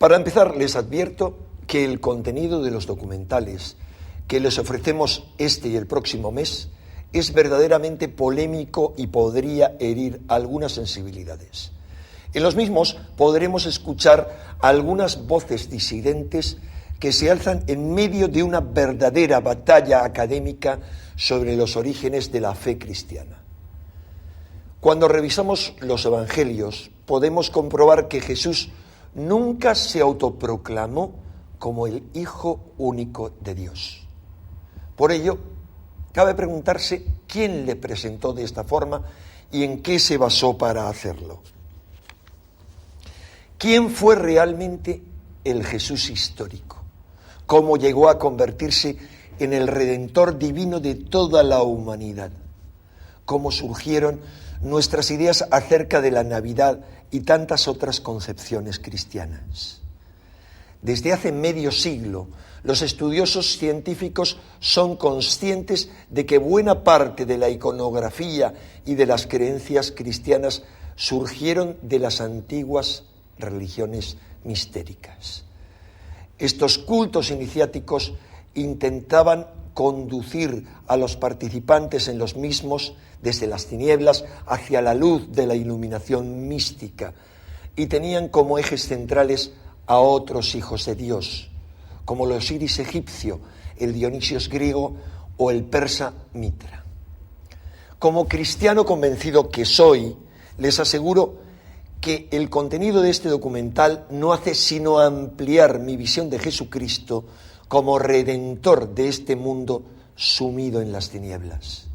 Para empezar, les advierto que el contenido de los documentales que les ofrecemos este y el próximo mes es verdaderamente polémico y podría herir algunas sensibilidades. En los mismos podremos escuchar algunas voces disidentes que se alzan en medio de una verdadera batalla académica sobre los orígenes de la fe cristiana. Cuando revisamos los evangelios, podemos comprobar que Jesús nunca se autoproclamó como el Hijo único de Dios. Por ello, cabe preguntarse quién le presentó de esta forma y en qué se basó para hacerlo. ¿Quién fue realmente el Jesús histórico? ¿Cómo llegó a convertirse en el Redentor divino de toda la humanidad? ¿Cómo surgieron nuestras ideas acerca de la Navidad y tantas otras concepciones cristianas? Desde hace medio siglo, los estudiosos científicos son conscientes de que buena parte de la iconografía y de las creencias cristianas surgieron de las antiguas religiones mistéricas. Estos cultos iniciáticos intentaban conducir a los participantes en los mismos desde las tinieblas hacia la luz de la iluminación mística y tenían como ejes centrales a otros hijos de Dios, como el Osiris egipcio, el Dionisios griego o el persa Mitra. Como cristiano convencido que soy, les aseguro que el contenido de este documental no hace sino ampliar mi visión de Jesucristo como redentor de este mundo sumido en las tinieblas,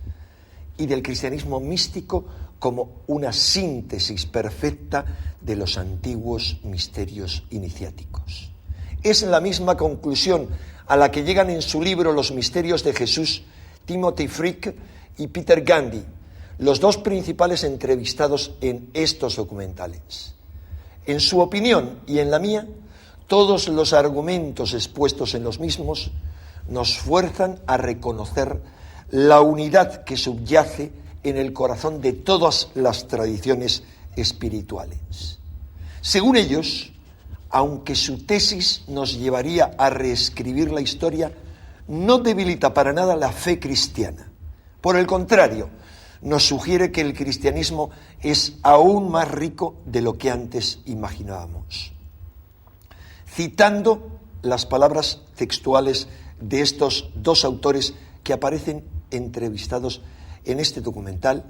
y del cristianismo místico como una síntesis perfecta de los antiguos misterios iniciáticos. Es la misma conclusión a la que llegan en su libro Los misterios de Jesús Timothy Frick y Peter Gandy, los dos principales entrevistados en estos documentales. En su opinión y en la mía, todos los argumentos expuestos en los mismos nos fuerzan a reconocer la unidad que subyace en el corazón de todas las tradiciones espirituales. Según ellos, aunque su tesis nos llevaría a reescribir la historia, no debilita para nada la fe cristiana. Por el contrario, nos sugiere que el cristianismo es aún más rico de lo que antes imaginábamos. Citando las palabras textuales de estos dos autores que aparecen entrevistados en este documental,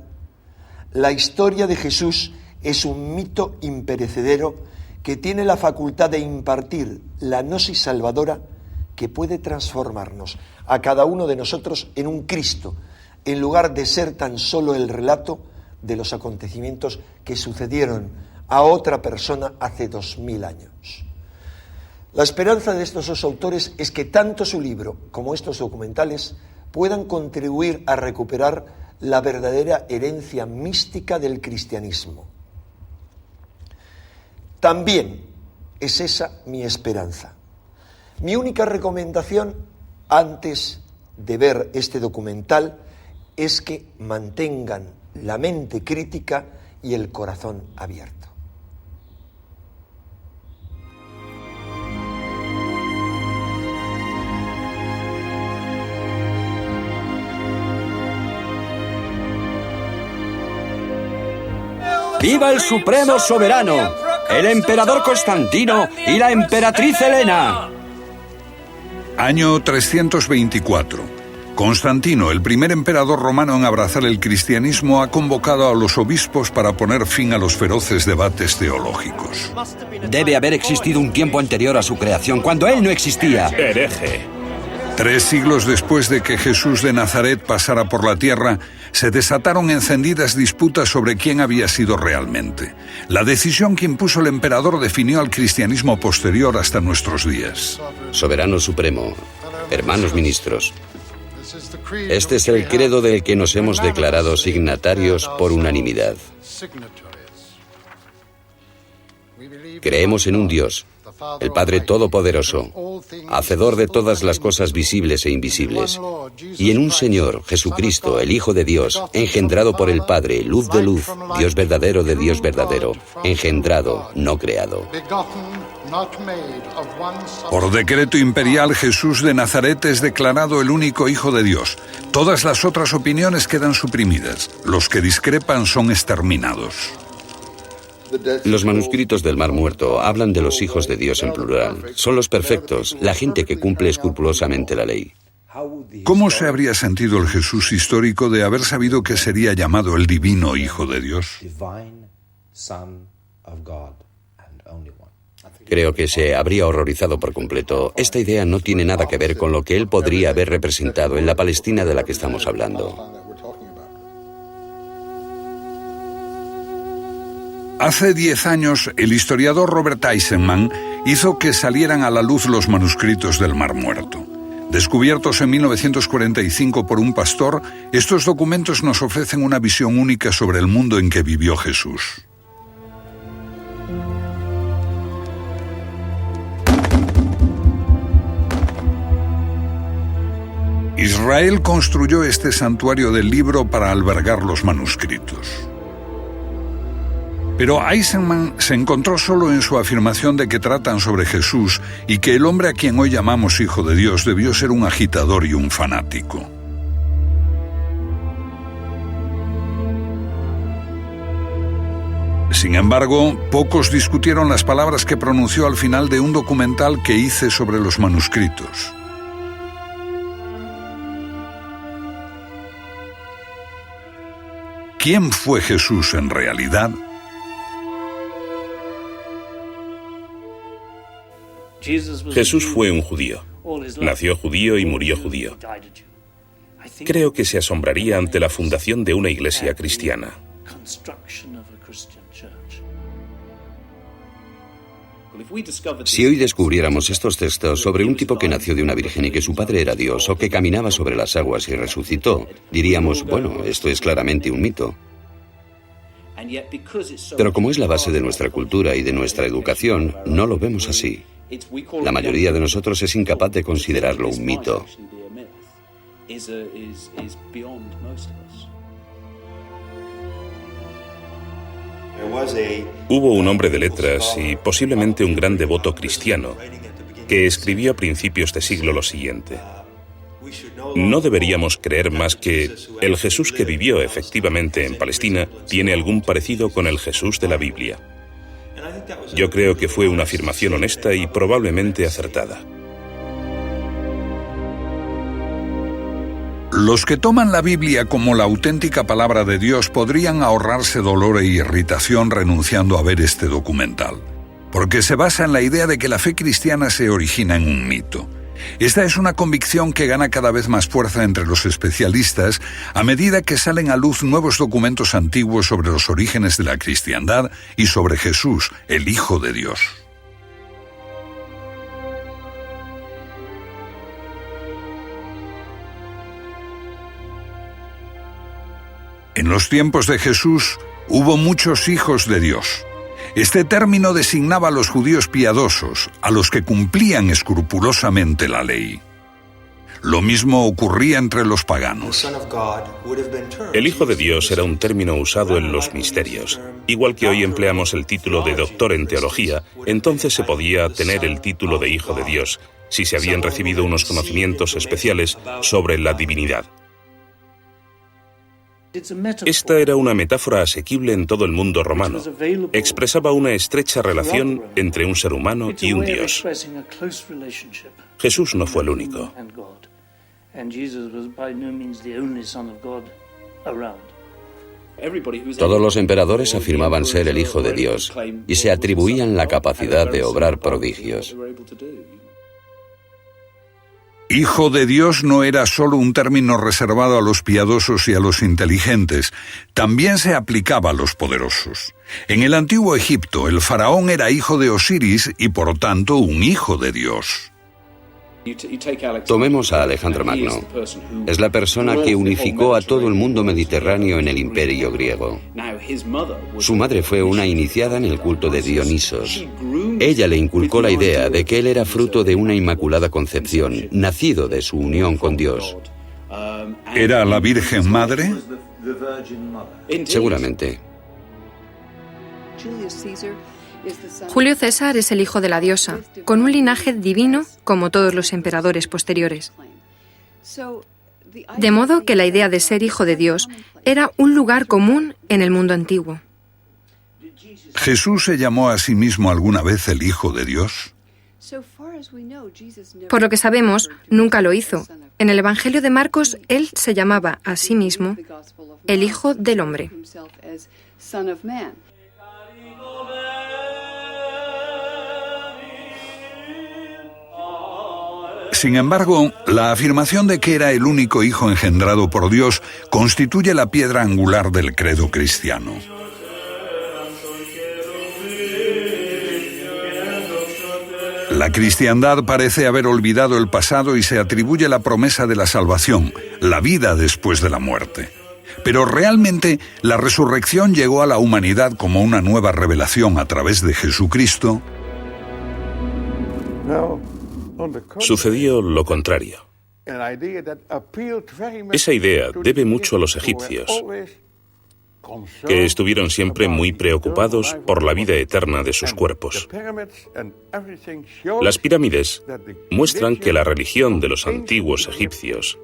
la historia de Jesús es un mito imperecedero que tiene la facultad de impartir la gnosis salvadora que puede transformarnos a cada uno de nosotros en un Cristo, en lugar de ser tan solo el relato de los acontecimientos que sucedieron a otra persona hace 2000 años. La esperanza de estos dos autores es que tanto su libro como estos documentales puedan contribuir a recuperar la verdadera herencia mística del cristianismo. También es esa mi esperanza. Mi única recomendación antes de ver este documental es que mantengan la mente crítica y el corazón abierto. ¡Viva el Supremo Soberano, el emperador Constantino y la emperatriz Helena! Año 324. Constantino, el primer emperador romano en abrazar el cristianismo, ha convocado a los obispos para poner fin a los feroces debates teológicos. Debe haber existido un tiempo anterior a su creación, cuando él no existía. Hereje. 3 siglos después de que Jesús de Nazaret pasara por la tierra, se desataron encendidas disputas sobre quién había sido realmente. La decisión que impuso el emperador definió al cristianismo posterior hasta nuestros días. Soberano Supremo, hermanos ministros, este es el credo del que nos hemos declarado signatarios por unanimidad. Creemos en un Dios, el Padre Todopoderoso, hacedor de todas las cosas visibles e invisibles, y en un Señor, Jesucristo, el Hijo de Dios, engendrado por el Padre, luz de luz, Dios verdadero de Dios verdadero, engendrado, no creado. Por decreto imperial, Jesús de Nazaret es declarado el único Hijo de Dios. Todas las otras opiniones quedan suprimidas. Los que discrepan son exterminados. Los manuscritos del Mar Muerto hablan de los hijos de Dios en plural. Son los perfectos, la gente que cumple escrupulosamente la ley. ¿Cómo se habría sentido el Jesús histórico de haber sabido que sería llamado el divino Hijo de Dios? Creo que se habría horrorizado por completo. Esta idea no tiene nada que ver con lo que él podría haber representado en la Palestina de la que estamos hablando. Hace 10 años, el historiador Robert Eisenman hizo que salieran a la luz los manuscritos del Mar Muerto. Descubiertos en 1945 por un pastor, estos documentos nos ofrecen una visión única sobre el mundo en que vivió Jesús. Israel construyó este santuario del libro para albergar los manuscritos. Pero Eisenman se encontró solo en su afirmación de que tratan sobre Jesús y que el hombre a quien hoy llamamos Hijo de Dios debió ser un agitador y un fanático. Sin embargo, pocos discutieron las palabras que pronunció al final de un documental que hice sobre los manuscritos. ¿Quién fue Jesús en realidad? Jesús fue un judío. Nació judío y murió judío. Creo que se asombraría ante la fundación de una iglesia cristiana. Si hoy descubriéramos estos textos sobre un tipo que nació de una virgen y que su padre era Dios, o que caminaba sobre las aguas y resucitó, diríamos, bueno, esto es claramente un mito. Pero como es la base de nuestra cultura y de nuestra educación, no lo vemos así. La mayoría de nosotros es incapaz de considerarlo un mito. Hubo un hombre de letras y posiblemente un gran devoto cristiano que escribió a principios de siglo lo siguiente: no deberíamos creer más que el Jesús que vivió efectivamente en Palestina tiene algún parecido con el Jesús de la Biblia. Yo creo que fue una afirmación honesta y probablemente acertada. Los que toman la Biblia como la auténtica palabra de Dios podrían ahorrarse dolor e irritación renunciando a ver este documental, porque se basa en la idea de que la fe cristiana se origina en un mito. Esta es una convicción que gana cada vez más fuerza entre los especialistas a medida que salen a luz nuevos documentos antiguos sobre los orígenes de la cristiandad y sobre Jesús, el Hijo de Dios. En los tiempos de Jesús hubo muchos hijos de Dios. Este término designaba a los judíos piadosos, a los que cumplían escrupulosamente la ley. Lo mismo ocurría entre los paganos. El Hijo de Dios era un término usado en los misterios. Igual que hoy empleamos el título de doctor en teología, entonces se podía tener el título de Hijo de Dios si se habían recibido unos conocimientos especiales sobre la divinidad. Esta era una metáfora asequible en todo el mundo romano. Expresaba una estrecha relación entre un ser humano y un Dios. Jesús no fue el único. Todos los emperadores afirmaban ser el Hijo de Dios y se atribuían la capacidad de obrar prodigios. Hijo de Dios no era solo un término reservado a los piadosos y a los inteligentes, también se aplicaba a los poderosos. En el antiguo Egipto, el faraón era hijo de Osiris y por tanto un hijo de Dios. Tomemos a Alejandro Magno. Es la persona que unificó a todo el mundo mediterráneo en el imperio griego. Su madre fue una iniciada en el culto de Dionisos. Ella le inculcó la idea de que él era fruto de una inmaculada concepción, nacido de su unión con Dios. ¿Era la Virgen Madre? Seguramente. Julio César es el hijo de la diosa, con un linaje divino como todos los emperadores posteriores. De modo que la idea de ser hijo de Dios era un lugar común en el mundo antiguo. ¿Jesús se llamó a sí mismo alguna vez el Hijo de Dios? Por lo que sabemos, nunca lo hizo. En el Evangelio de Marcos, él se llamaba a sí mismo el Hijo del Hombre. Sin embargo, la afirmación de que era el único hijo engendrado por Dios constituye la piedra angular del credo cristiano. La cristiandad parece haber olvidado el pasado y se atribuye la promesa de la salvación, la vida después de la muerte. Pero realmente la resurrección llegó a la humanidad como una nueva revelación a través de Jesucristo. Sucedió lo contrario. Esa idea debe mucho a los egipcios, que estuvieron siempre muy preocupados por la vida eterna de sus cuerpos. Las pirámides muestran que la religión de los antiguos egipcios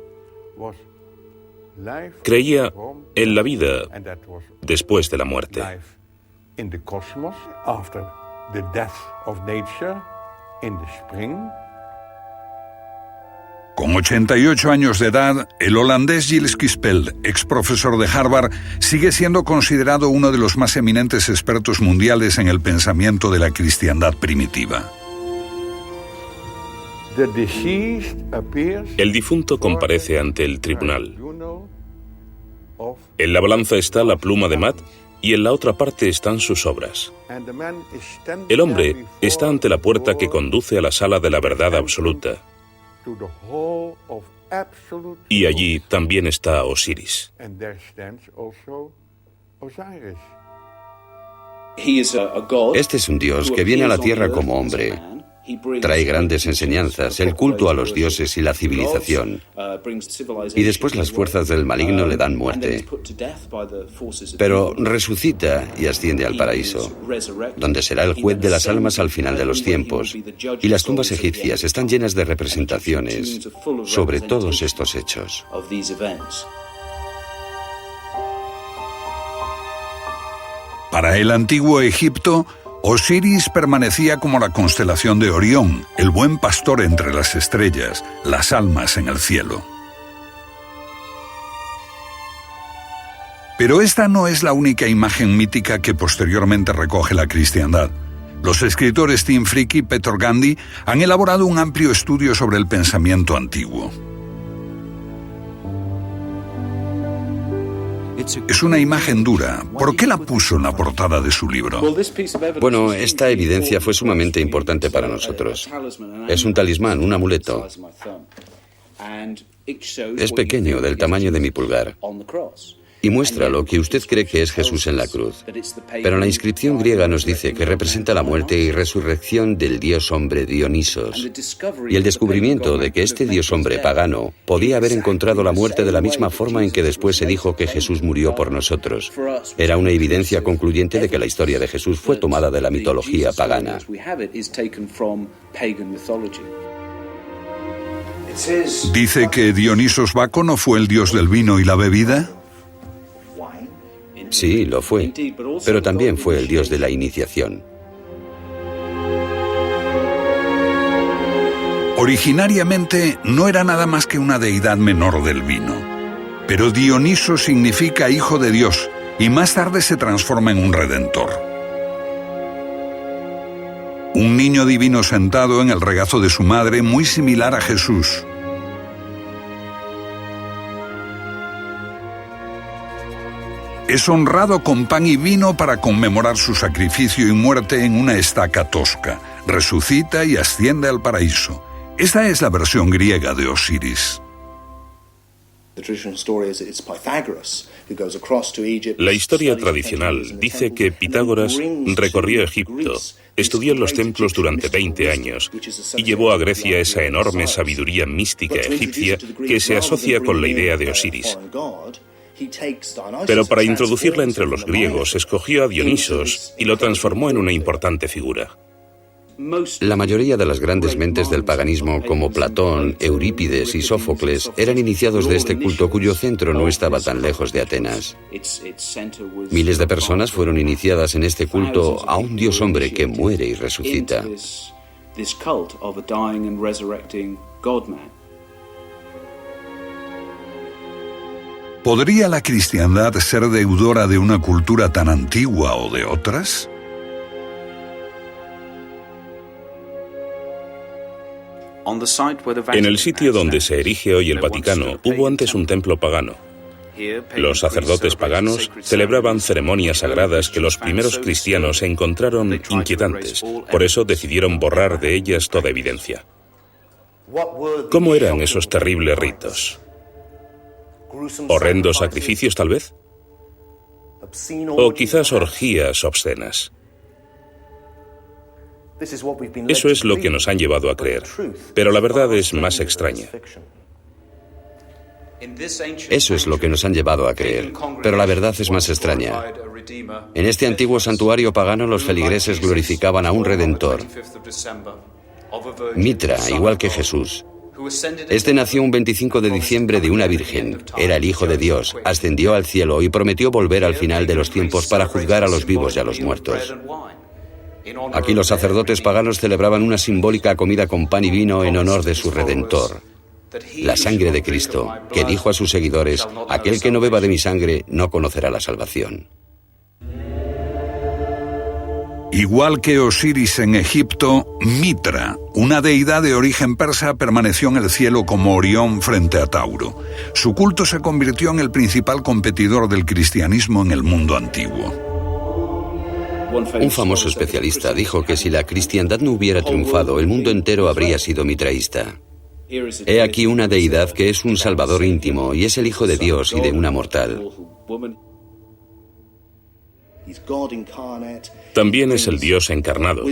creía en la vida después de la muerte. Con 88 años de edad, el holandés Gilles Quispel, ex profesor de Harvard, sigue siendo considerado uno de los más eminentes expertos mundiales en el pensamiento de la cristiandad primitiva. El difunto comparece ante el tribunal. En la balanza está la pluma de Matt y en la otra parte están sus obras. El hombre está ante la puerta que conduce a la sala de la verdad absoluta. Y allí también está Osiris. Este es un dios que viene a la tierra como hombre. Trae grandes enseñanzas, el culto a los dioses y la civilización. Y después las fuerzas del maligno le dan muerte. Pero resucita y asciende al paraíso, donde será el juez de las almas al final de los tiempos. Y las tumbas egipcias están llenas de representaciones sobre todos estos hechos. Para el antiguo Egipto, Osiris permanecía como la constelación de Orión, el buen pastor entre las estrellas, las almas en el cielo. Pero esta no es la única imagen mítica que posteriormente recoge la cristiandad. Los escritores Tim Fricke y Peter Gandhi han elaborado un amplio estudio sobre el pensamiento antiguo. Es una imagen dura. ¿Por qué la puso en la portada de su libro? Bueno, esta evidencia fue sumamente importante para nosotros. Es un talismán, un amuleto. Es pequeño, del tamaño de mi pulgar. Y muestra lo que usted cree que es Jesús en la cruz. Pero la inscripción griega nos dice que representa la muerte y resurrección del dios hombre Dionisos. Y el descubrimiento de que este dios hombre pagano podía haber encontrado la muerte de la misma forma en que después se dijo que Jesús murió por nosotros. Era una evidencia concluyente de que la historia de Jesús fue tomada de la mitología pagana. ¿Dice que Dionisos Bácono fue el dios del vino y la bebida? Sí, lo fue, pero también fue el dios de la iniciación. Originariamente no era nada más que una deidad menor del vino, pero Dioniso significa hijo de Dios y más tarde se transforma en un redentor. Un niño divino sentado en el regazo de su madre, muy similar a Jesús. Es honrado con pan y vino para conmemorar su sacrificio y muerte en una estaca tosca. Resucita y asciende al paraíso. Esta es la versión griega de Osiris. La historia tradicional dice que Pitágoras recorrió Egipto, estudió en los templos durante 20 años y llevó a Grecia esa enorme sabiduría mística egipcia que se asocia con la idea de Osiris. Pero para introducirla entre los griegos, escogió a Dionisos y lo transformó en una importante figura. La mayoría de las grandes mentes del paganismo, como Platón, Eurípides y Sófocles, eran iniciados de este culto cuyo centro no estaba tan lejos de Atenas. Miles de personas fueron iniciadas en este culto a un dios hombre que muere y resucita. ¿Podría la cristiandad ser deudora de una cultura tan antigua o de otras? En el sitio donde se erige hoy el Vaticano, hubo antes un templo pagano. Los sacerdotes paganos celebraban ceremonias sagradas que los primeros cristianos encontraron inquietantes, por eso decidieron borrar de ellas toda evidencia. ¿Cómo eran esos terribles ritos? ¿Horrendos sacrificios, tal vez? ¿O quizás orgías obscenas? Eso es lo que nos han llevado a creer, pero la verdad es más extraña. Eso es lo que nos han llevado a creer, pero la verdad es más extraña. En este antiguo santuario pagano los feligreses glorificaban a un Redentor, Mitra, igual que Jesús. Este nació un 25 de diciembre de una virgen, era el Hijo de Dios, ascendió al cielo y prometió volver al final de los tiempos para juzgar a los vivos y a los muertos. Aquí los sacerdotes paganos celebraban una simbólica comida con pan y vino en honor de su Redentor, la sangre de Cristo, que dijo a sus seguidores: aquel que no beba de mi sangre no conocerá la salvación. Igual que Osiris en Egipto, Mitra, una deidad de origen persa, permaneció en el cielo como Orión frente a Tauro. Su culto se convirtió en el principal competidor del cristianismo en el mundo antiguo. Un famoso especialista dijo que si la cristiandad no hubiera triunfado, el mundo entero habría sido mitraísta. He aquí una deidad que es un salvador íntimo y es el Hijo de Dios y de una mortal. También es el Dios encarnado,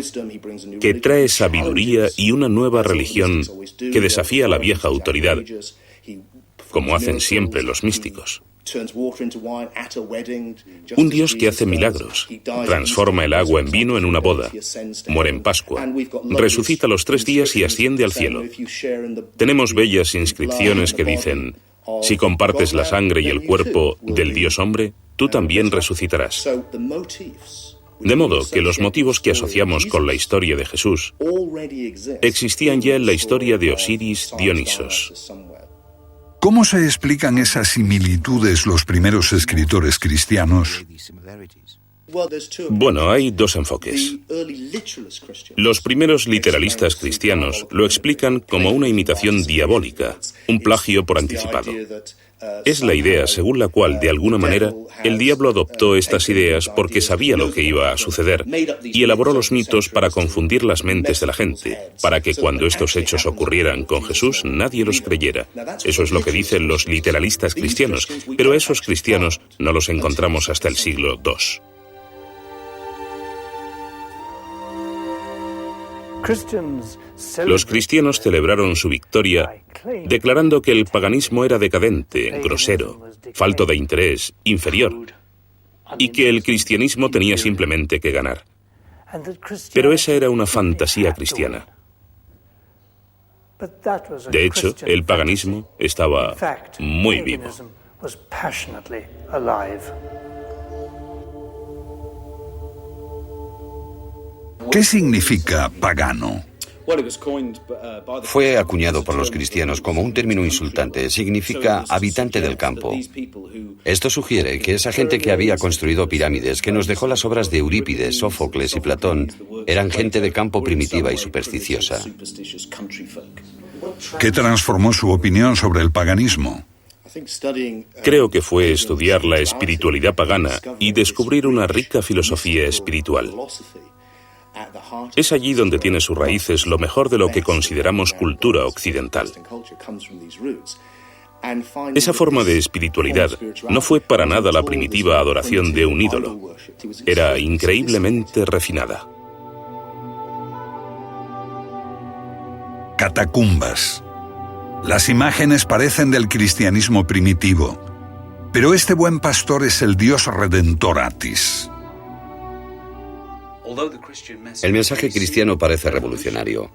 que trae sabiduría y una nueva religión que desafía la vieja autoridad, como hacen siempre los místicos. Un Dios que hace milagros, transforma el agua en vino en una boda, muere en Pascua, resucita los 3 días y asciende al cielo. Tenemos bellas inscripciones que dicen: si compartes la sangre y el cuerpo del Dios hombre, tú también resucitarás. De modo que los motivos que asociamos con la historia de Jesús existían ya en la historia de Osiris Dionisos. ¿Cómo se explican esas similitudes los primeros escritores cristianos? Bueno, hay 2 enfoques. Los primeros literalistas cristianos lo explican como una imitación diabólica, un plagio por anticipado. Es la idea según la cual, de alguna manera, el diablo adoptó estas ideas porque sabía lo que iba a suceder y elaboró los mitos para confundir las mentes de la gente, para que cuando estos hechos ocurrieran con Jesús nadie los creyera. Eso es lo que dicen los literalistas cristianos, pero esos cristianos no los encontramos hasta el siglo II. Los cristianos celebraron su victoria declarando que el paganismo era decadente, grosero, falto de interés, inferior, y que el cristianismo tenía simplemente que ganar. Pero esa era una fantasía cristiana. De hecho, el paganismo estaba muy vivo. ¿Qué significa pagano? Fue acuñado por los cristianos como un término insultante. Significa habitante del campo. Esto sugiere que esa gente que había construido pirámides, que nos dejó las obras de Eurípides, Sófocles y Platón, eran gente de campo primitiva y supersticiosa. ¿Qué transformó su opinión sobre el paganismo? Creo que fue estudiar la espiritualidad pagana y descubrir una rica filosofía espiritual. Es allí donde tiene sus raíces lo mejor de lo que consideramos cultura occidental. Esa forma de espiritualidad no fue para nada la primitiva adoración de un ídolo. Era increíblemente refinada. Catacumbas. Las imágenes parecen del cristianismo primitivo. Pero este buen pastor es el Dios redentor Atis. El mensaje cristiano parece revolucionario.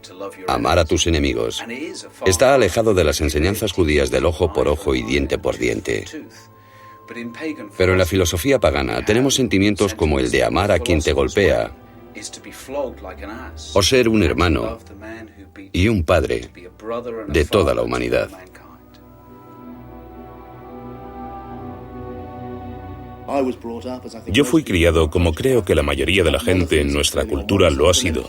Amar a tus enemigos. Está alejado de las enseñanzas judías del ojo por ojo y diente por diente. Pero en la filosofía pagana tenemos sentimientos como el de amar a quien te golpea, o ser un hermano y un padre de toda la humanidad. Yo fui criado, como creo que la mayoría de la gente en nuestra cultura lo ha sido,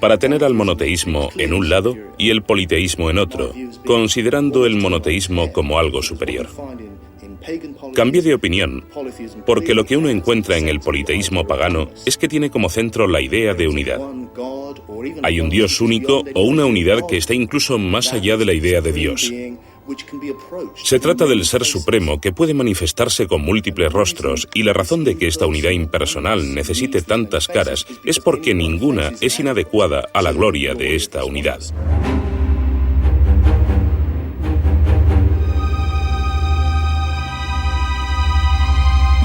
para tener al monoteísmo en un lado y el politeísmo en otro, considerando el monoteísmo como algo superior. Cambié de opinión, porque lo que uno encuentra en el politeísmo pagano es que tiene como centro la idea de unidad. Hay un Dios único o una unidad que está incluso más allá de la idea de Dios. Se trata del Ser Supremo que puede manifestarse con múltiples rostros, y la razón de que esta unidad impersonal necesite tantas caras es porque ninguna es inadecuada a la gloria de esta unidad.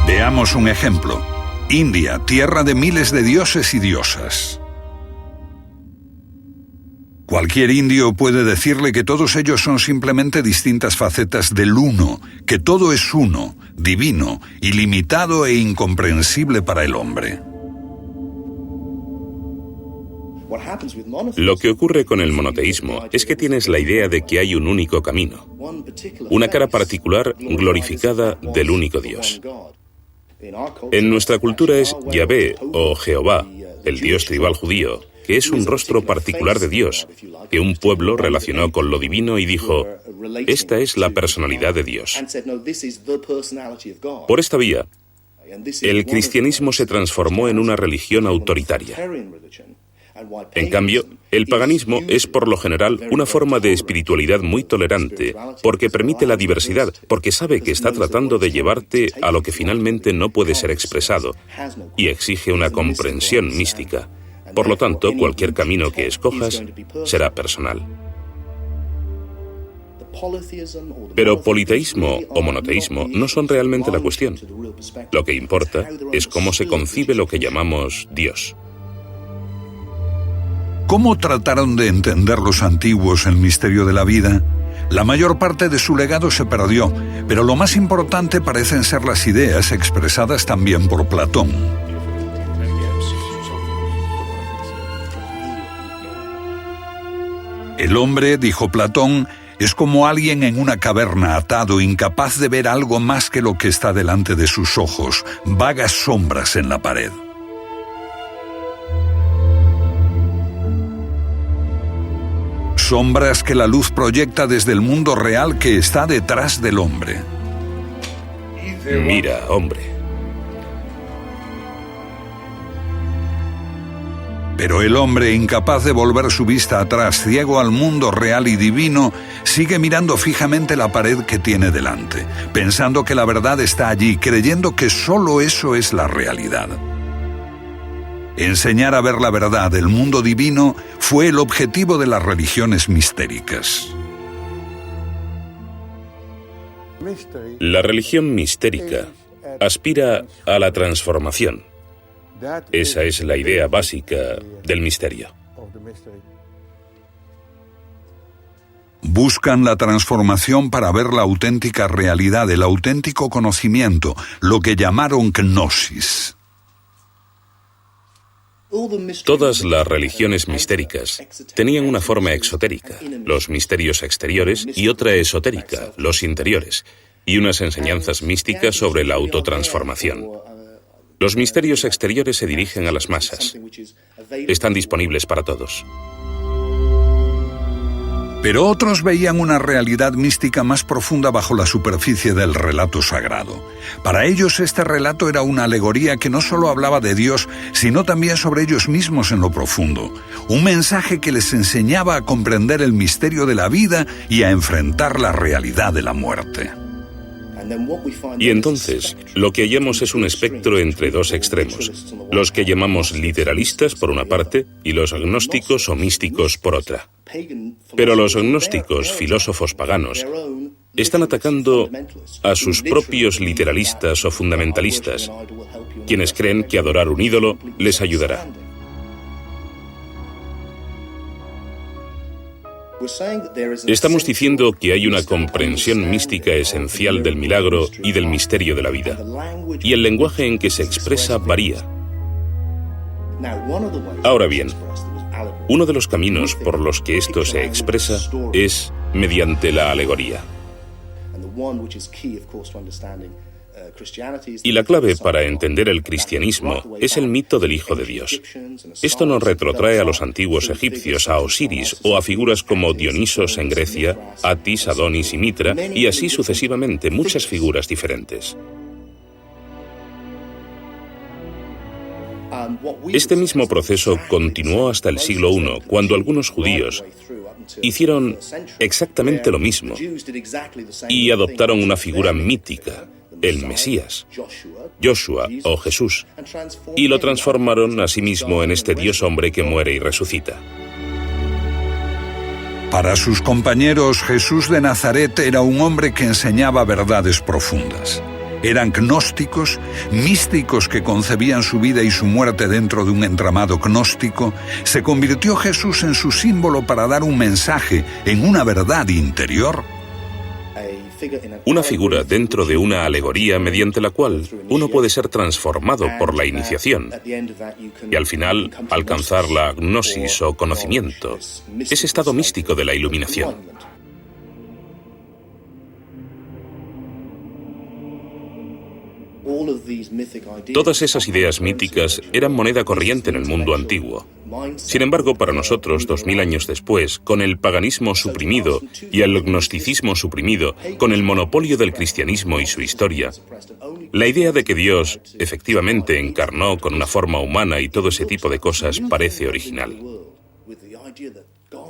Veamos un ejemplo. India, tierra de miles de dioses y diosas. Cualquier indio puede decirle que todos ellos son simplemente distintas facetas del uno, que todo es uno, divino, ilimitado e incomprensible para el hombre. Lo que ocurre con el monoteísmo es que tienes la idea de que hay un único camino, una cara particular glorificada del único Dios. En nuestra cultura es Yahvé o Jehová, el Dios tribal judío, que es un rostro particular de Dios, que un pueblo relacionó con lo divino y dijo, esta es la personalidad de Dios. Por esta vía, el cristianismo se transformó en una religión autoritaria. En cambio, el paganismo es por lo general una forma de espiritualidad muy tolerante, porque permite la diversidad, porque sabe que está tratando de llevarte a lo que finalmente no puede ser expresado, y exige una comprensión mística. Por lo tanto, cualquier camino que escojas será personal. Pero politeísmo o monoteísmo no son realmente la cuestión. Lo que importa es cómo se concibe lo que llamamos Dios. ¿Cómo trataron de entender los antiguos el misterio de la vida? La mayor parte de su legado se perdió, pero lo más importante parecen ser las ideas expresadas también por Platón. El hombre, dijo Platón, es como alguien en una caverna atado, incapaz de ver algo más que lo que está delante de sus ojos, vagas sombras en la pared. Sombras que la luz proyecta desde el mundo real que está detrás del hombre. Mira, hombre. Pero el hombre, incapaz de volver su vista atrás, ciego al mundo real y divino, sigue mirando fijamente la pared que tiene delante, pensando que la verdad está allí, creyendo que solo eso es la realidad. Enseñar a ver la verdad del mundo divino fue el objetivo de las religiones mistéricas. La religión mistérica aspira a la transformación. Esa es la idea básica del misterio. Buscan la transformación para ver la auténtica realidad, el auténtico conocimiento, lo que llamaron gnosis. Todas las religiones mistéricas tenían una forma exotérica, los misterios exteriores, y otra esotérica, los interiores, y unas enseñanzas místicas sobre la autotransformación. Los misterios exteriores se dirigen a las masas. Están disponibles para todos. Pero otros veían una realidad mística más profunda bajo la superficie del relato sagrado. Para ellos este relato era una alegoría que no solo hablaba de Dios, sino también sobre ellos mismos en lo profundo. Un mensaje que les enseñaba a comprender el misterio de la vida y a enfrentar la realidad de la muerte. Y entonces, lo que hallamos es un espectro entre dos extremos, los que llamamos literalistas por una parte y los agnósticos o místicos por otra. Pero los agnósticos, filósofos paganos, están atacando a sus propios literalistas o fundamentalistas, quienes creen que adorar un ídolo les ayudará. Estamos diciendo que hay una comprensión mística esencial del milagro y del misterio de la vida, y el lenguaje en que se expresa varía. Ahora bien, uno de los caminos por los que esto se expresa es mediante la alegoría. Y la clave para entender el cristianismo es el mito del Hijo de Dios. Esto nos retrotrae a los antiguos egipcios, a Osiris o a figuras como Dionisos en Grecia, Atis, Adonis y Mitra, y así sucesivamente, muchas figuras diferentes. Este mismo proceso continuó hasta el siglo I, cuando algunos judíos hicieron exactamente lo mismo y adoptaron una figura mítica, el Mesías, Joshua o Jesús, y lo transformaron a sí mismo en este Dios hombre que muere y resucita. Para sus compañeros, Jesús de Nazaret era un hombre que enseñaba verdades profundas. Eran gnósticos, místicos que concebían su vida y su muerte dentro de un entramado gnóstico. Se convirtió Jesús en su símbolo para dar un mensaje, en una verdad interior. Una figura dentro de una alegoría mediante la cual uno puede ser transformado por la iniciación y al final alcanzar la gnosis o conocimiento, ese estado místico de la iluminación. Todas esas ideas míticas eran moneda corriente en el mundo antiguo. Sin embargo, para nosotros, 2000 años después, con el paganismo suprimido y el gnosticismo suprimido, con el monopolio del cristianismo y su historia, la idea de que Dios efectivamente encarnó con una forma humana y todo ese tipo de cosas parece original.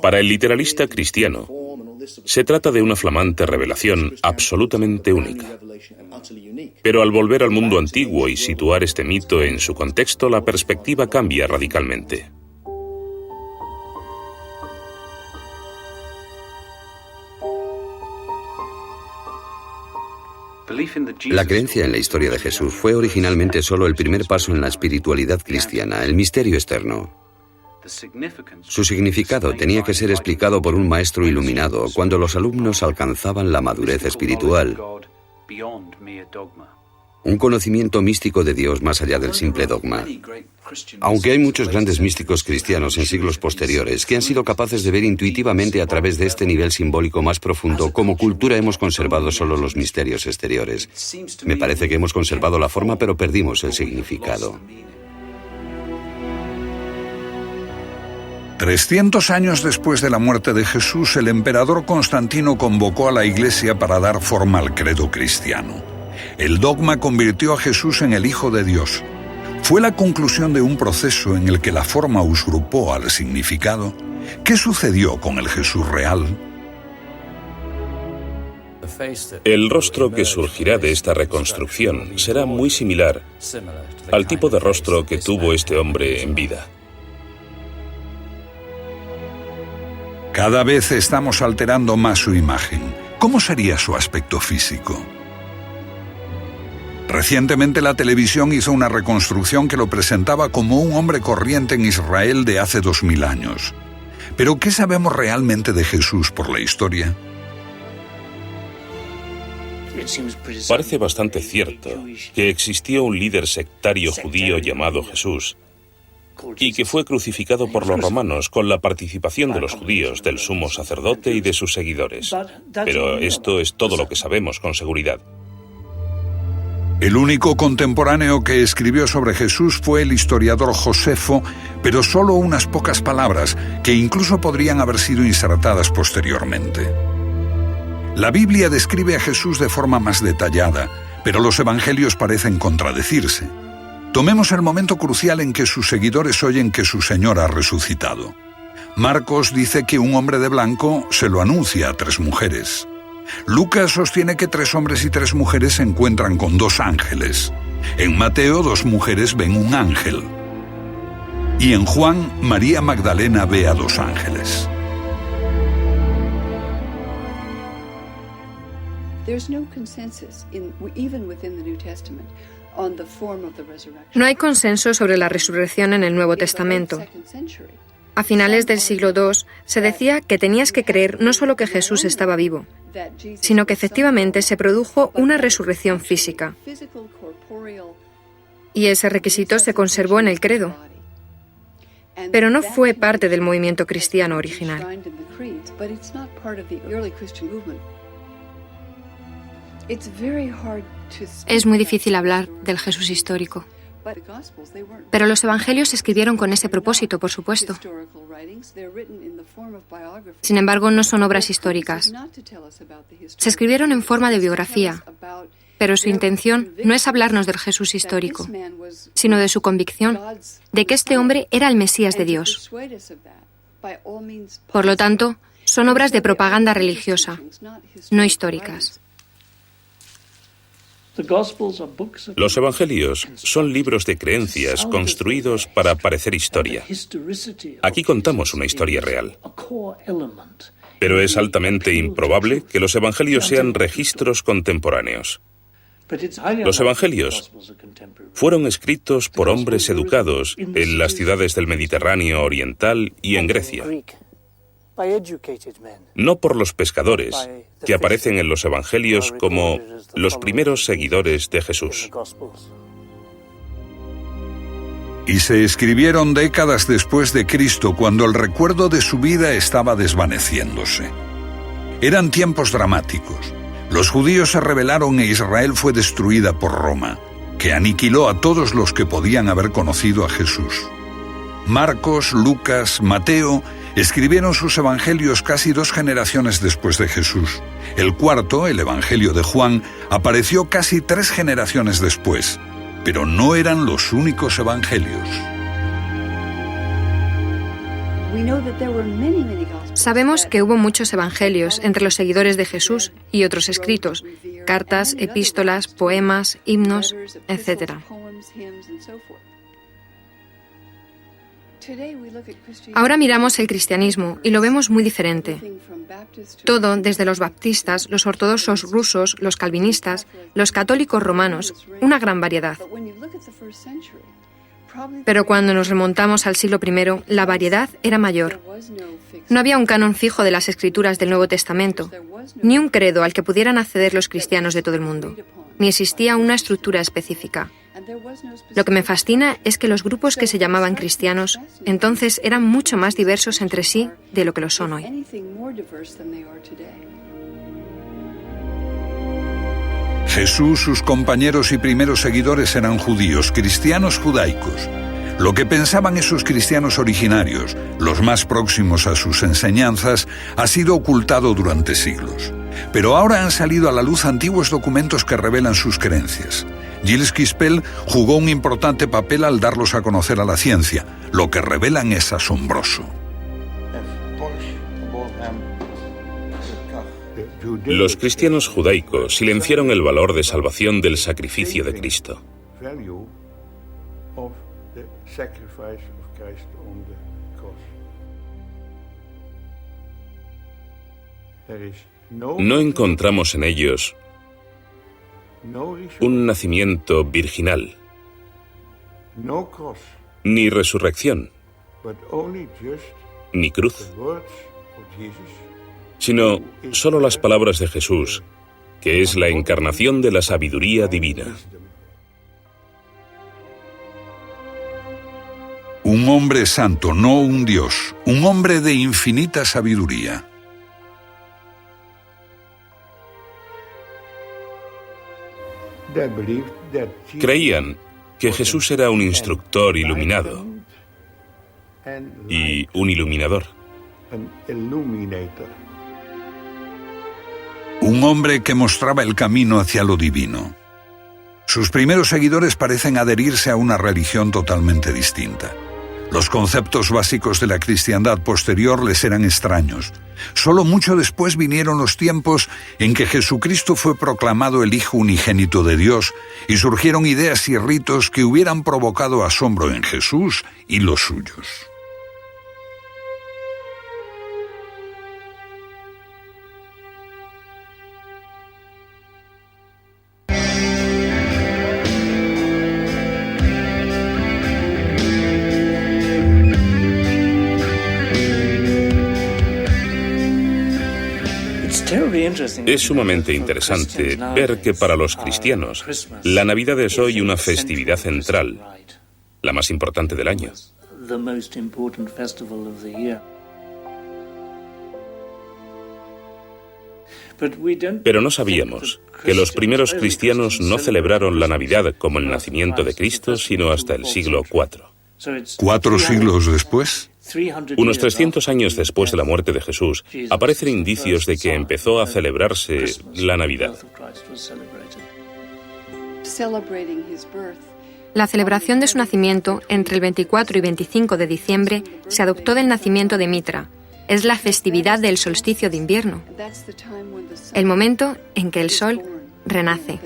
Para el literalista cristiano, se trata de una flamante revelación absolutamente única. Pero al volver al mundo antiguo y situar este mito en su contexto, la perspectiva cambia radicalmente. La creencia en la historia de Jesús fue originalmente solo el primer paso en la espiritualidad cristiana, el misterio externo. Su significado tenía que ser explicado por un maestro iluminado cuando los alumnos alcanzaban la madurez espiritual. Un conocimiento místico de Dios más allá del simple dogma. Aunque hay muchos grandes místicos cristianos en siglos posteriores que han sido capaces de ver intuitivamente a través de este nivel simbólico más profundo, como cultura hemos conservado solo los misterios exteriores. Me parece que hemos conservado la forma, pero perdimos el significado. 300 años después de la muerte de Jesús, el emperador Constantino convocó a la Iglesia para dar forma al credo cristiano. El dogma convirtió a Jesús en el Hijo de Dios. Fue la conclusión de un proceso en el que la forma usurpó al significado. ¿Qué sucedió con el Jesús real? El rostro que surgirá de esta reconstrucción será muy similar al tipo de rostro que tuvo este hombre en vida. Cada vez estamos alterando más su imagen. ¿Cómo sería su aspecto físico? Recientemente la televisión hizo una reconstrucción que lo presentaba como un hombre corriente en Israel de hace 2000 años. ¿Pero qué sabemos realmente de Jesús por la historia? Parece bastante cierto que existió un líder sectario judío llamado Jesús y que fue crucificado por los romanos con la participación de los judíos, del sumo sacerdote y de sus seguidores. Pero esto es todo lo que sabemos con seguridad. El único contemporáneo que escribió sobre Jesús fue el historiador Josefo, pero solo unas pocas palabras, que incluso podrían haber sido insertadas posteriormente. La Biblia describe a Jesús de forma más detallada, pero los evangelios parecen contradecirse. Tomemos el momento crucial en que sus seguidores oyen que su Señor ha resucitado. Marcos dice que un hombre de blanco se lo anuncia a 3 mujeres. Lucas sostiene que 3 hombres y 3 mujeres se encuentran con 2 ángeles. En Mateo, 2 mujeres ven un ángel. Y en Juan, María Magdalena ve a 2 ángeles. No hay consenso sobre la resurrección en el Nuevo Testamento. A finales del siglo II se decía que tenías que creer no solo que Jesús estaba vivo, sino que efectivamente se produjo una resurrección física. Y ese requisito se conservó en el credo. Pero no fue parte del movimiento cristiano original. Es muy difícil hablar del Jesús histórico. Pero los evangelios se escribieron con ese propósito, por supuesto. Sin embargo, no son obras históricas. Se escribieron en forma de biografía, pero su intención no es hablarnos del Jesús histórico, sino de su convicción de que este hombre era el Mesías de Dios. Por lo tanto, son obras de propaganda religiosa, no históricas. Los evangelios son libros de creencias construidos para parecer historia. Aquí contamos una historia real. Pero es altamente improbable que los evangelios sean registros contemporáneos. Los evangelios fueron escritos por hombres educados en las ciudades del Mediterráneo oriental y en Grecia. No por los pescadores, que aparecen en los evangelios como los primeros seguidores de Jesús. Y se escribieron décadas después de Cristo, cuando el recuerdo de su vida estaba desvaneciéndose. Eran tiempos dramáticos. Los judíos se rebelaron e Israel fue destruida por Roma, que aniquiló a todos los que podían haber conocido a Jesús. Marcos, Lucas, Mateo escribieron sus evangelios casi 2 generaciones después de Jesús. El cuarto, el Evangelio de Juan, apareció casi 3 generaciones después, pero no eran los únicos evangelios. Sabemos que hubo muchos evangelios entre los seguidores de Jesús y otros escritos, cartas, epístolas, poemas, himnos, etc. Ahora miramos el cristianismo y lo vemos muy diferente. Todo, desde los baptistas, los ortodoxos rusos, los calvinistas, los católicos romanos, una gran variedad. Pero cuando nos remontamos al siglo I, la variedad era mayor. No había un canon fijo de las escrituras del Nuevo Testamento, ni un credo al que pudieran acceder los cristianos de todo el mundo, ni existía una estructura específica. Lo que me fascina es que los grupos que se llamaban cristianos entonces eran mucho más diversos entre sí de lo que lo son hoy. Jesús, sus compañeros y primeros seguidores eran judíos, cristianos judaicos. Lo que pensaban esos cristianos originarios, los más próximos a sus enseñanzas, ha sido ocultado durante siglos. Pero ahora han salido a la luz antiguos documentos que revelan sus creencias. Gilles Quispel jugó un importante papel al darlos a conocer a la ciencia. Lo que revelan es asombroso. Los cristianos judaicos silenciaron el valor de salvación del sacrificio de Cristo. No encontramos en ellos un nacimiento virginal, ni resurrección, ni cruz, sino solo las palabras de Jesús, que es la encarnación de la sabiduría divina. Un hombre santo, no un Dios, un hombre de infinita sabiduría. Creían que Jesús era un instructor iluminado y un iluminador. Un hombre que mostraba el camino hacia lo divino. Sus primeros seguidores parecen adherirse a una religión totalmente distinta. Los conceptos básicos de la cristiandad posterior les eran extraños. Solo mucho después vinieron los tiempos en que Jesucristo fue proclamado el Hijo unigénito de Dios y surgieron ideas y ritos que hubieran provocado asombro en Jesús y los suyos. Es sumamente interesante ver que para los cristianos la Navidad es hoy una festividad central, la más importante del año. Pero no sabíamos que los primeros cristianos no celebraron la Navidad como el nacimiento de Cristo, sino hasta el siglo IV. 4 siglos después. Unos 300 años después de la muerte de Jesús, aparecen indicios de que empezó a celebrarse la Navidad. La celebración de su nacimiento, entre el 24 y 25 de diciembre, se adoptó del nacimiento de Mitra. Es la festividad del solsticio de invierno, el momento en que el sol renace.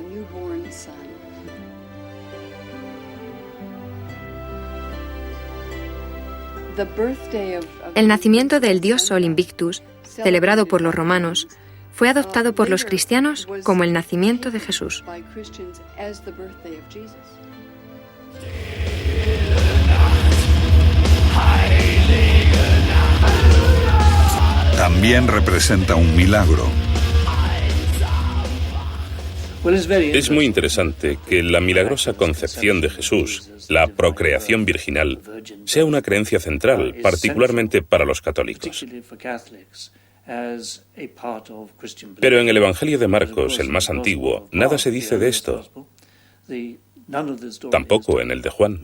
El nacimiento del dios Sol Invictus, celebrado por los romanos, fue adoptado por los cristianos como el nacimiento de Jesús. También representa un milagro. Es muy interesante que la milagrosa concepción de Jesús, la procreación virginal, sea una creencia central, particularmente para los católicos. Pero en el Evangelio de Marcos, el más antiguo, nada se dice de esto. Tampoco en el de Juan.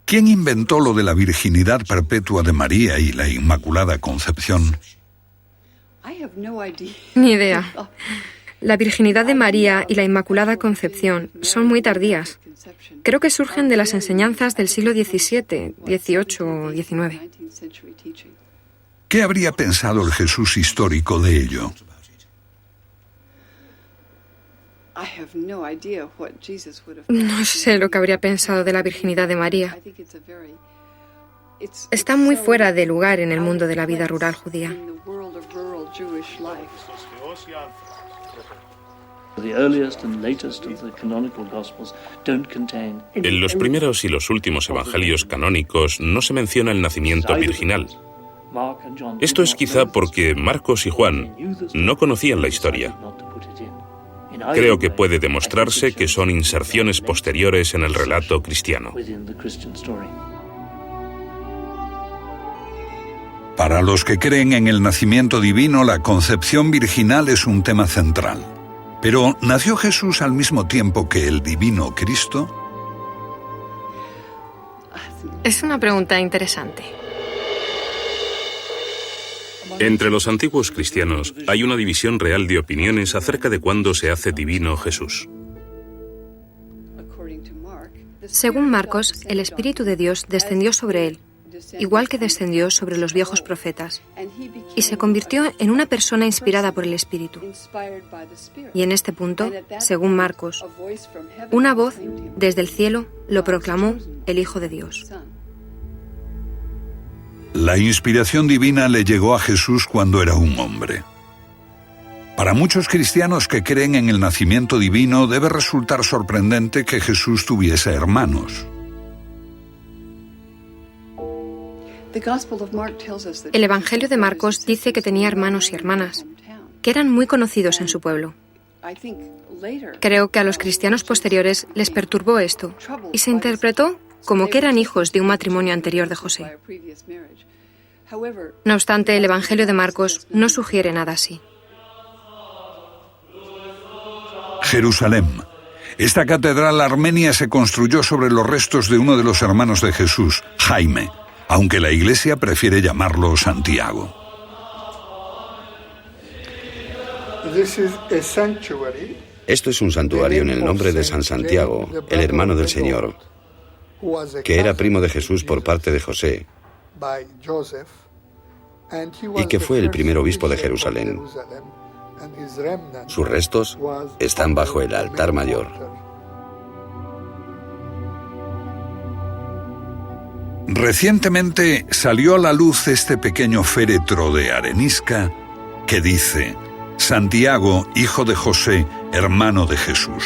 ¿Quién inventó lo de la virginidad perpetua de María y la Inmaculada Concepción? Ni idea. La virginidad de María y la Inmaculada Concepción son muy tardías. Creo que surgen de las enseñanzas del siglo XVII, XVIII o XIX. ¿Qué habría pensado el Jesús histórico de ello? No sé lo que habría pensado de la virginidad de María. Está muy fuera de lugar en el mundo de la vida rural judía. En los primeros y los últimos evangelios canónicos no se menciona el nacimiento virginal. Esto es quizá porque Marcos y Juan no conocían la historia. Creo que puede demostrarse que son inserciones posteriores en el relato cristiano. Para los que creen en el nacimiento divino, la concepción virginal es un tema central. Pero, ¿nació Jesús al mismo tiempo que el divino Cristo? Es una pregunta interesante. Entre los antiguos cristianos hay una división real de opiniones acerca de cuándo se hace divino Jesús. Según Marcos, el Espíritu de Dios descendió sobre él, igual que descendió sobre los viejos profetas, y se convirtió en una persona inspirada por el Espíritu. Y en este punto, según Marcos, una voz desde el cielo lo proclamó el Hijo de Dios. La inspiración divina le llegó a Jesús cuando era un hombre. Para muchos cristianos que creen en el nacimiento divino, debe resultar sorprendente que Jesús tuviese hermanos. El Evangelio de Marcos dice que tenía hermanos y hermanas, que eran muy conocidos en su pueblo. Creo que a los cristianos posteriores les perturbó esto y se interpretó como que eran hijos de un matrimonio anterior de José. No obstante, el Evangelio de Marcos no sugiere nada así. Jerusalén. Esta catedral armenia se construyó sobre los restos de uno de los hermanos de Jesús, Jaime, aunque la Iglesia prefiere llamarlo Santiago. Esto es un santuario en el nombre de San Santiago, el hermano del Señor, que era primo de Jesús por parte de José, y que fue el primer obispo de Jerusalén. Sus restos están bajo el altar mayor. Recientemente salió a la luz este pequeño féretro de arenisca que dice: Santiago, hijo de José, hermano de Jesús.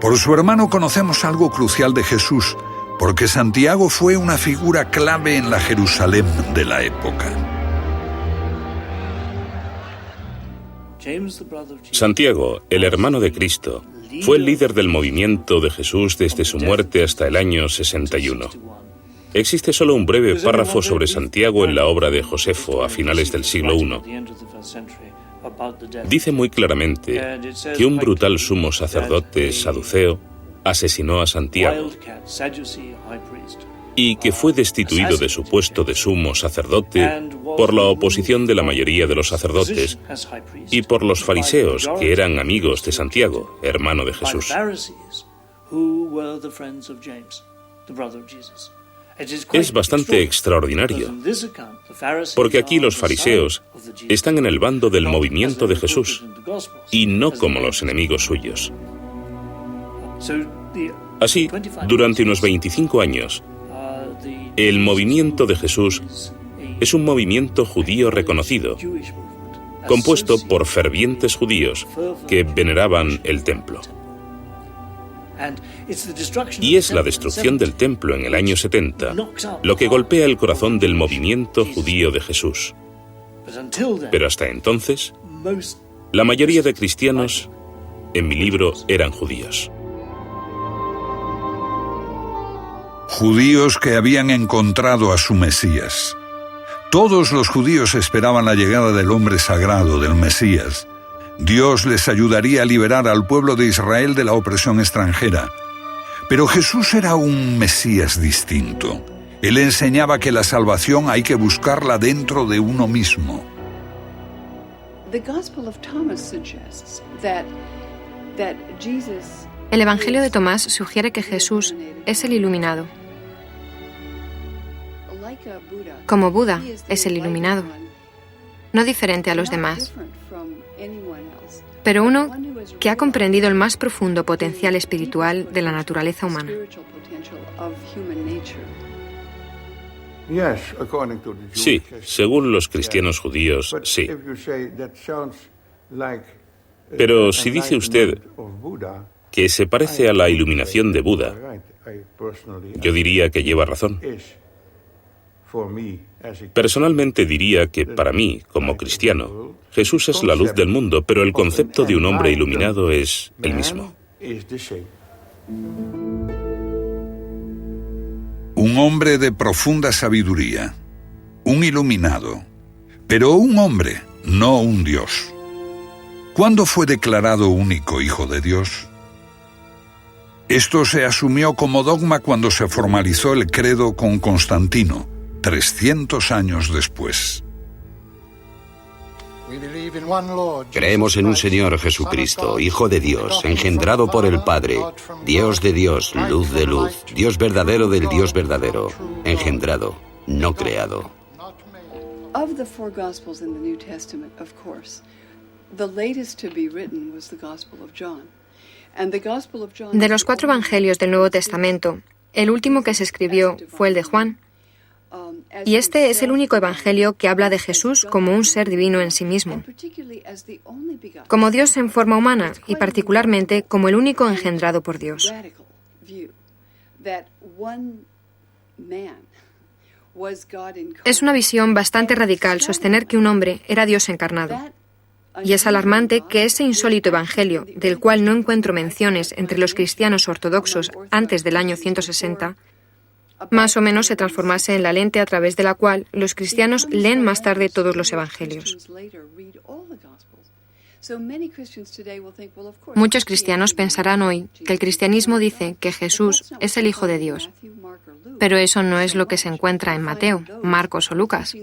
Por su hermano conocemos algo crucial de Jesús, porque Santiago fue una figura clave en la Jerusalén de la época. Santiago, el hermano de Cristo, fue el líder del movimiento de Jesús desde su muerte hasta el año 61. Existe solo un breve párrafo sobre Santiago en la obra de Josefo a finales del siglo I. Dice muy claramente que un brutal sumo sacerdote saduceo asesinó a Santiago y que fue destituido de su puesto de sumo sacerdote por la oposición de la mayoría de los sacerdotes y por los fariseos, que eran amigos de Santiago, hermano de Jesús. Es bastante extraordinario, porque aquí los fariseos están en el bando del movimiento de Jesús y no como los enemigos suyos. Así, durante unos 25 años, el movimiento de Jesús es un movimiento judío reconocido, compuesto por fervientes judíos que veneraban el templo. Y es la destrucción del templo en el año 70 lo que golpea el corazón del movimiento judío de Jesús. Pero hasta entonces, la mayoría de cristianos en mi libro eran judíos. Judíos que habían encontrado a su Mesías. Todos los judíos esperaban la llegada del hombre sagrado, del Mesías. Dios les ayudaría a liberar al pueblo de Israel de la opresión extranjera. Pero Jesús era un Mesías distinto. Él enseñaba que la salvación hay que buscarla dentro de uno mismo. El Evangelio de Tomás sugiere que Jesús es el iluminado. Como Buda es el iluminado, no diferente a los demás, pero uno que ha comprendido el más profundo potencial espiritual de la naturaleza humana. Sí, según los cristianos judíos, sí. Pero si dice usted que se parece a la iluminación de Buda, yo diría que lleva razón. Personalmente diría que para mí, como cristiano, Jesús es la luz del mundo, pero el concepto de un hombre iluminado es el mismo. Un hombre de profunda sabiduría, un iluminado, pero un hombre, no un Dios. ¿Cuándo fue declarado único Hijo de Dios? Esto se asumió como dogma cuando se formalizó el credo con Constantino, 300 años después. Creemos en un Señor Jesucristo, Hijo de Dios, engendrado por el Padre, Dios de Dios, luz de luz, Dios verdadero del Dios verdadero, engendrado, no creado. De los 4 evangelios del Nuevo Testamento, el último que se escribió fue el de Juan. Y este es el único evangelio que habla de Jesús como un ser divino en sí mismo, como Dios en forma humana y particularmente como el único engendrado por Dios. Es una visión bastante radical sostener que un hombre era Dios encarnado. Y es alarmante que ese insólito evangelio, del cual no encuentro menciones entre los cristianos ortodoxos antes del año 160, más o menos se transformase en la lente a través de la cual los cristianos leen más tarde todos los evangelios. Muchos cristianos pensarán hoy que el cristianismo dice que Jesús es el Hijo de Dios, pero eso no es lo que se encuentra en Mateo, Marcos o Lucas.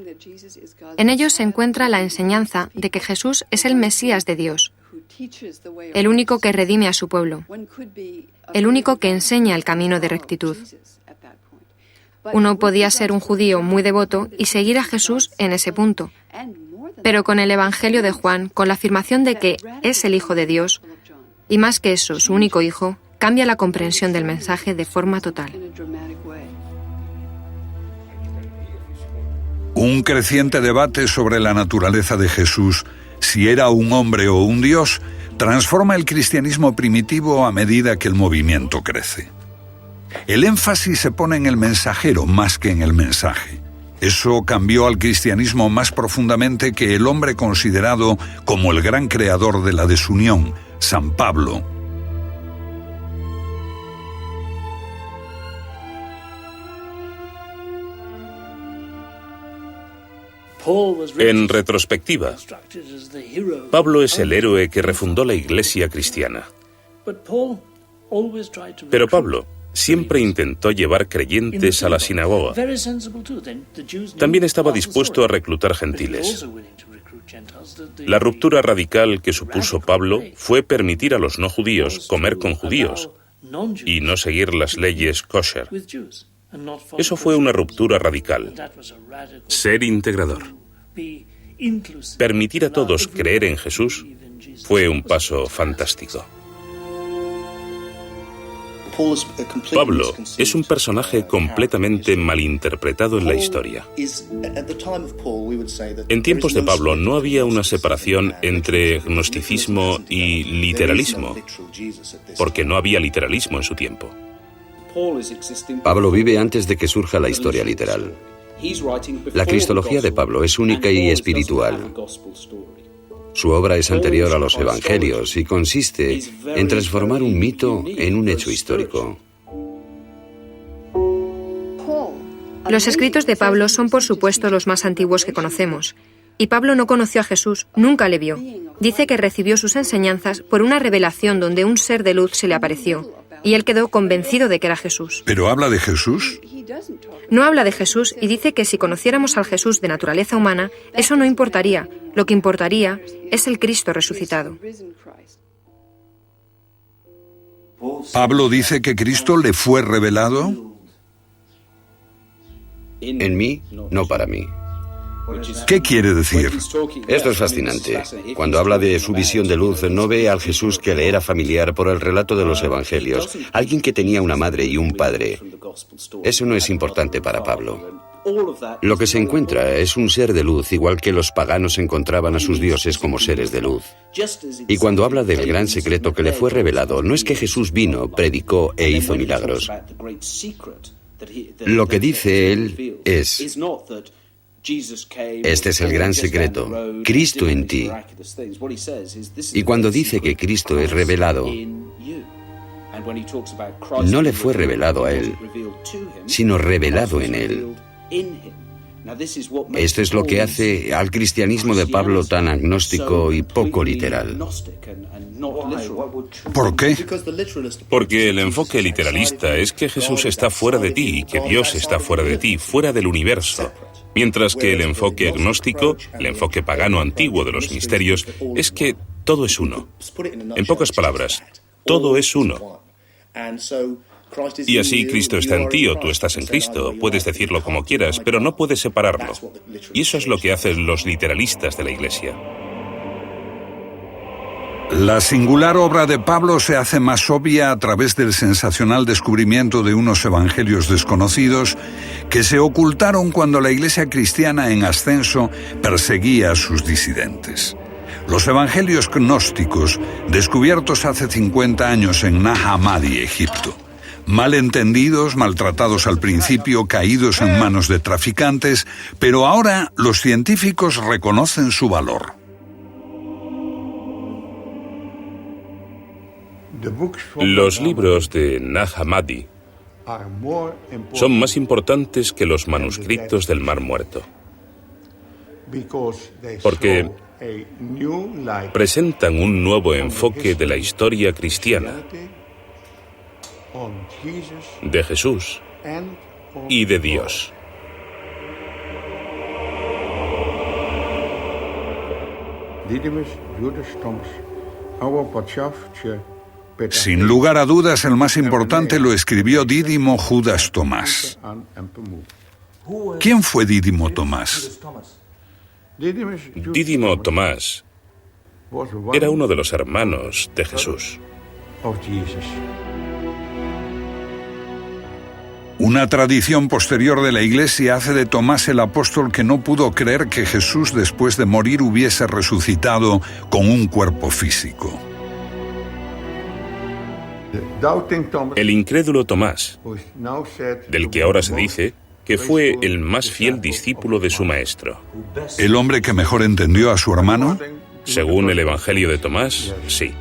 En ellos se encuentra la enseñanza de que Jesús es el Mesías de Dios, el único que redime a su pueblo, el único que enseña el camino de rectitud. Uno podía ser un judío muy devoto y seguir a Jesús en ese punto, pero con el Evangelio de Juan, con la afirmación de que es el Hijo de Dios, y más que eso, su único Hijo, cambia la comprensión del mensaje de forma total. Un creciente debate sobre la naturaleza de Jesús, si era un hombre o un Dios, transforma el cristianismo primitivo a medida que el movimiento crece. El énfasis se pone en el mensajero más que en el mensaje. Eso cambió al cristianismo más profundamente que el hombre considerado como el gran creador de la desunión, San Pablo. En retrospectiva, Pablo es el héroe que refundó la Iglesia cristiana. Pero Pablo siempre intentó llevar creyentes a la sinagoga. También estaba dispuesto a reclutar gentiles. La ruptura radical que supuso Pablo fue permitir a los no judíos comer con judíos y no seguir las leyes kosher. Eso fue una ruptura radical. Ser integrador. Permitir a todos creer en Jesús fue un paso fantástico. Pablo es un personaje completamente malinterpretado en la historia. En tiempos de Pablo no había una separación entre gnosticismo y literalismo, porque no había literalismo en su tiempo. Pablo vive antes de que surja la historia literal. La cristología de Pablo es única y espiritual. Su obra es anterior a los evangelios y consiste en transformar un mito en un hecho histórico. Los escritos de Pablo son, por supuesto, los más antiguos que conocemos. Y Pablo no conoció a Jesús, nunca le vio. Dice que recibió sus enseñanzas por una revelación donde un ser de luz se le apareció, y él quedó convencido de que era Jesús. ¿Pero habla de Jesús? No habla de Jesús y dice que si conociéramos al Jesús de naturaleza humana, eso no importaría. Lo que importaría es el Cristo resucitado. ¿Pablo dice que Cristo le fue revelado? En mí, no para mí. ¿Qué quiere decir? Esto es fascinante. Cuando habla de su visión de luz, no ve al Jesús que le era familiar por el relato de los evangelios, alguien que tenía una madre y un padre. Eso no es importante para Pablo. Lo que se encuentra es un ser de luz, igual que los paganos encontraban a sus dioses como seres de luz. Y cuando habla del gran secreto que le fue revelado, no es que Jesús vino, predicó e hizo milagros. Lo que dice él es: este es el gran secreto, Cristo en ti. Y cuando dice que Cristo es revelado, no le fue revelado a él, sino revelado en él. Esto es lo que hace al cristianismo de Pablo tan agnóstico y poco literal. ¿Por qué? Porque el enfoque literalista es que Jesús está fuera de ti y que Dios está fuera de ti, fuera del universo. Mientras que el enfoque agnóstico, el enfoque pagano antiguo de los misterios, es que todo es uno. En pocas palabras, todo es uno. Y así Cristo está en ti o tú estás en Cristo. Puedes decirlo como quieras, pero no puedes separarlo. Y eso es lo que hacen los literalistas de la Iglesia. La singular obra de Pablo se hace más obvia a través del sensacional descubrimiento de unos evangelios desconocidos que se ocultaron cuando la Iglesia cristiana en ascenso perseguía a sus disidentes. Los evangelios gnósticos, descubiertos hace 50 años en Nag Hammadi, Egipto. Mal entendidos, maltratados al principio, caídos en manos de traficantes, pero ahora los científicos reconocen su valor. Los libros de Nag Hammadi son más importantes que los manuscritos del Mar Muerto, porque presentan un nuevo enfoque de la historia cristiana, de Jesús y de Dios. Sin lugar a dudas, el más importante lo escribió Dídimo Judas Tomás. ¿Quién fue Dídimo Tomás? Dídimo Tomás era uno de los hermanos de Jesús. Una tradición posterior de la Iglesia hace de Tomás el apóstol que no pudo creer que Jesús después de morir hubiese resucitado con un cuerpo físico. El incrédulo Tomás, del que ahora se dice que fue el más fiel discípulo de su maestro. ¿El hombre que mejor entendió a su hermano? Según el Evangelio de Tomás, sí.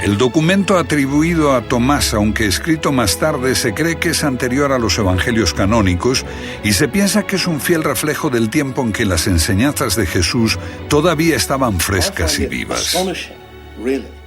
El documento atribuido a Tomás, aunque escrito más tarde, se cree que es anterior a los evangelios canónicos y se piensa que es un fiel reflejo del tiempo en que las enseñanzas de Jesús todavía estaban frescas y vivas.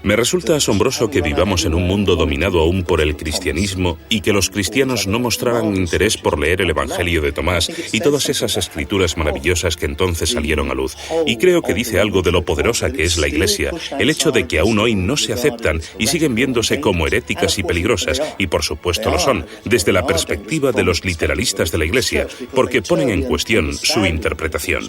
Me resulta asombroso que vivamos en un mundo dominado aún por el cristianismo y que los cristianos no mostraran interés por leer el Evangelio de Tomás y todas esas escrituras maravillosas que entonces salieron a luz. Y creo que dice algo de lo poderosa que es la Iglesia, el hecho de que aún hoy no se aceptan y siguen viéndose como heréticas y peligrosas, y por supuesto lo son, desde la perspectiva de los literalistas de la Iglesia, porque ponen en cuestión su interpretación.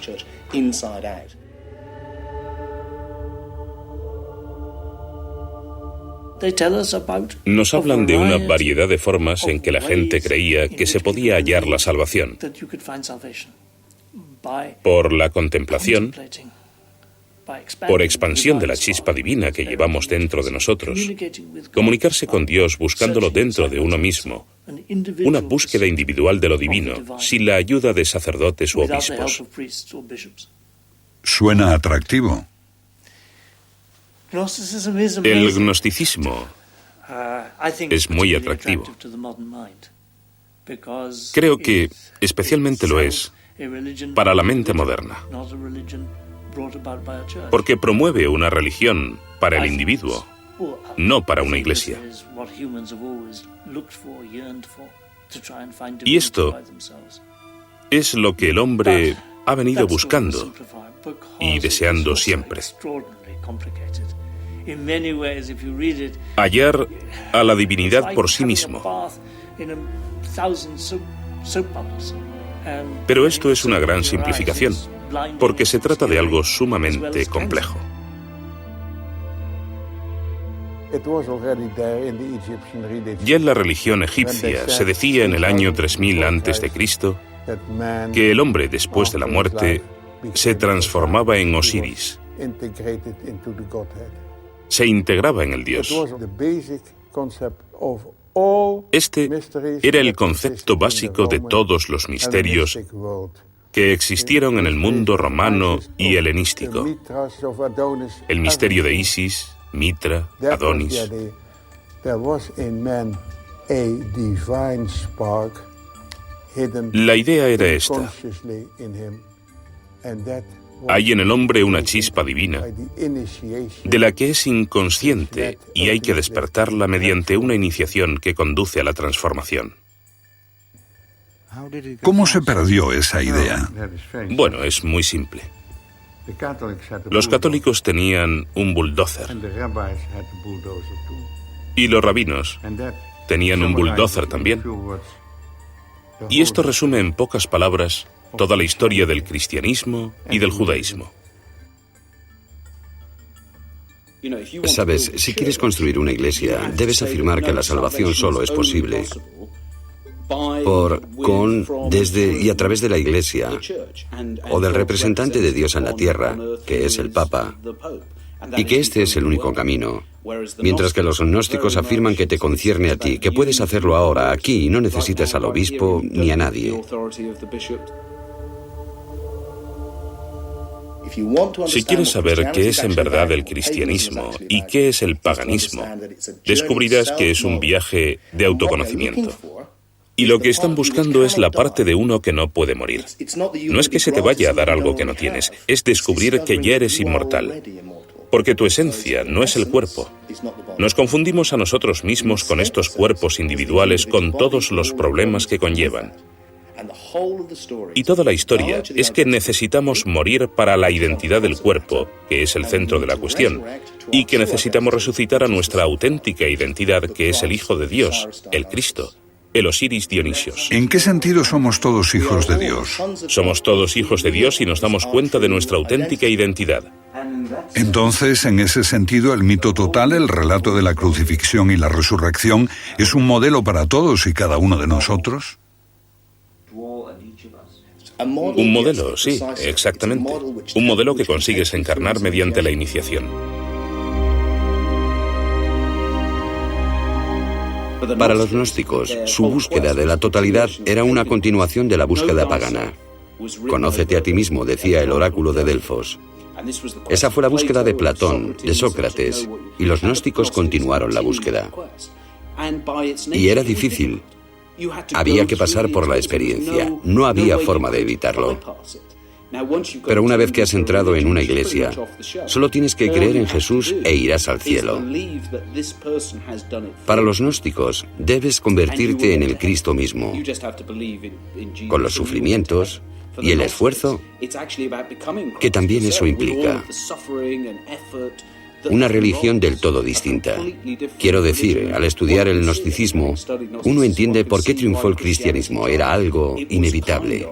Nos hablan de una variedad de formas en que la gente creía que se podía hallar la salvación. Por la contemplación, por expansión de la chispa divina que llevamos dentro de nosotros, comunicarse con Dios buscándolo dentro de uno mismo, una búsqueda individual de lo divino, sin la ayuda de sacerdotes u obispos. Suena atractivo. El gnosticismo es muy atractivo. Creo que especialmente lo es para la mente moderna, porque promueve una religión para el individuo, no para una iglesia. Y esto es lo que el hombre ha venido buscando y deseando siempre. Hallar a la divinidad por sí mismo. Pero esto es una gran simplificación, porque se trata de algo sumamente complejo. Ya en la religión egipcia se decía en el año 3000 a.C. que el hombre después de la muerte se transformaba en Osiris, se integraba en el Dios. Este era el concepto básico de todos los misterios que existieron en el mundo romano y helenístico. El misterio de Isis, Mitra, Adonis. La idea era esta. Hay en el hombre una chispa divina, de la que es inconsciente y hay que despertarla mediante una iniciación que conduce a la transformación. ¿Cómo se perdió esa idea? Bueno, es muy simple. Los católicos tenían un bulldozer y los rabinos tenían un bulldozer también. Y esto resume en pocas palabras toda la historia del cristianismo y del judaísmo. Sabes, si quieres construir una iglesia, debes afirmar que la salvación solo es posible por, con, desde y a través de la iglesia o del representante de Dios en la tierra, que es el Papa, y que este es el único camino. Mientras que los gnósticos afirman que te concierne a ti, que puedes hacerlo ahora, aquí, y no necesitas al obispo ni a nadie. Si quieres saber qué es en verdad el cristianismo y qué es el paganismo, descubrirás que es un viaje de autoconocimiento. Y lo que están buscando es la parte de uno que no puede morir. No es que se te vaya a dar algo que no tienes, es descubrir que ya eres inmortal. Porque tu esencia no es el cuerpo. Nos confundimos a nosotros mismos con estos cuerpos individuales con todos los problemas que conllevan. Y toda la historia es que necesitamos morir para la identidad del cuerpo, que es el centro de la cuestión, y que necesitamos resucitar a nuestra auténtica identidad, que es el Hijo de Dios, el Cristo, el Osiris Dionisios. ¿En qué sentido somos todos hijos de Dios? Somos todos hijos de Dios y nos damos cuenta de nuestra auténtica identidad. Entonces, en ese sentido, el mito total, el relato de la crucifixión y la resurrección, ¿es un modelo para todos y cada uno de nosotros? Un modelo, sí, exactamente. Un modelo que consigues encarnar mediante la iniciación. Para los gnósticos, su búsqueda de la totalidad era una continuación de la búsqueda pagana. Conócete a ti mismo, decía el oráculo de Delfos. Esa fue la búsqueda de Platón, de Sócrates, y los gnósticos continuaron la búsqueda. Y era difícil. Había que pasar por la experiencia. No había forma de evitarlo. Pero una vez que has entrado en una iglesia, solo tienes que creer en Jesús e irás al cielo. Para los gnósticos, debes convertirte en el Cristo mismo, con los sufrimientos y el esfuerzo que también eso implica. Una religión del todo distinta. Quiero decir, al estudiar el gnosticismo, uno entiende por qué triunfó el cristianismo. Era algo inevitable.